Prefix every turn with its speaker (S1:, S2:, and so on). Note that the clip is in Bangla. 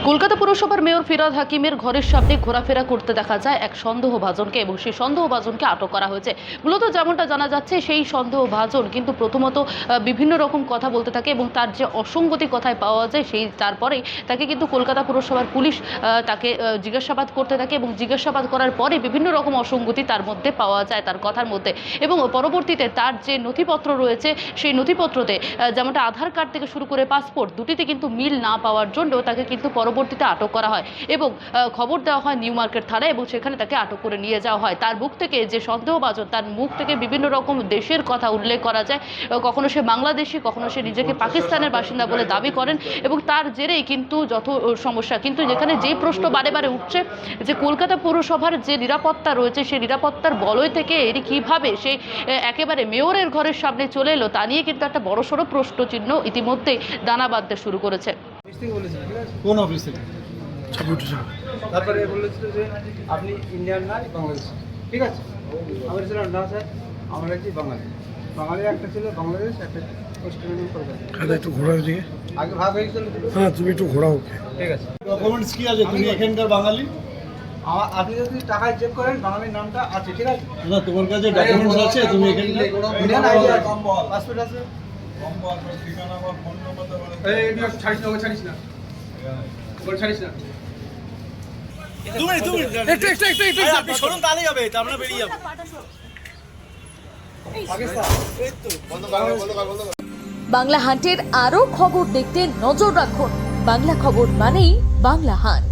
S1: কলকাতা পুরসভার মেয়র ফিরহাদ হাকিমের ঘরের সামনে ঘোরাফেরা করতে দেখা যায় এক সন্দেহভাজনকে এবং সেই সন্দেহভাজনকে আটক করা হয়েছে। মূলত যেমনটা জানা যাচ্ছে, সেই সন্দেহভাজন কিন্তু প্রথমত বিভিন্ন রকম কথা বলতে থাকে এবং তার যে অসঙ্গতি কথায় পাওয়া যায় সেই তারপরেই তাকে কিন্তু কলকাতা পুরসভার পুলিশ তাকে জিজ্ঞাসাবাদ করতে থাকে এবং জিজ্ঞাসাবাদ করার পরে বিভিন্ন রকম অসঙ্গতি তার মধ্যে পাওয়া যায় তার কথার মধ্যে, এবং পরবর্তীতে তার যে নথিপত্র রয়েছে সেই নথিপত্রতে যেমনটা আধার কার্ড থেকে শুরু করে পাসপোর্ট দুটিতে কিন্তু মিল না পাওয়ার জন্য তাকে কিন্তু পরবর্তীতে আটক করা হয় এবং খবর দেওয়া হয় নিউ মার্কেট থানায় এবং সেখানে তাকে আটক করে নিয়ে যাওয়া হয়। তার মুখ থেকে যে সন্দেহভাজন, তার মুখ থেকে বিভিন্ন রকম দেশের কথা উল্লেখ করা যায়। কখনো সে বাংলাদেশি, কখনো সে নিজেকে পাকিস্তানের বাসিন্দা বলে দাবি করেন এবং তার জেরেই কিন্তু যত সমস্যা। কিন্তু যেখানে যেই প্রশ্ন বারে বারে উঠছে যে কলকাতা পৌরসভার যে নিরাপত্তা রয়েছে সেই নিরাপত্তার বলয় থেকে এটি কীভাবে সে একেবারে মেয়রের ঘরের সামনে চলে এলো, তা নিয়ে কিন্তু একটা বড়সড় প্রশ্নচিহ্ন ইতিমধ্যেই দানা বাঁধতে শুরু করেছে।
S2: কোন অফিস থেকে?
S3: তারপরে বলেছিল যে আপনি ইন্ডিয়ান না বাংলাদেশি, ঠিক আছে? আমরা ছিলাম না স্যার, আমরা হচ্ছি বাঙালি। বাঙালি একটা ছিল বাংলাদেশ, একটা পশ্চিমবঙ্গ কলকাতা।
S2: একটু ঘোরার দিকে
S3: আগে ভাগ হয়ে গেছিল।
S2: হ্যাঁ, তুমি একটু ঘোরাও।
S3: ঠিক আছে,
S2: ডকুমেন্টস কি আছে? তুমি এখানকার বাঙালি?
S3: আপনি যদি টাকায় চেক করেন বাঙালির নামটা আছে, ঠিক আছে?
S2: না, তোমার কাছে ডকুমেন্টস আছে? তুমি এখানকার
S3: ইন্ডিয়ান আইডি আছে, পাসপোর্ট আছে। ছাড়িস না, ছাড়িস না, ছাড়িস না।
S2: আপনি শুনুন, তাহলেই হবে, আমরা বেরিয়ে যাবো।
S4: বাংলা হান্টের আরও খবর দেখতে নজর রাখুন। বাংলা খবর মানেই বাংলা হান্ট।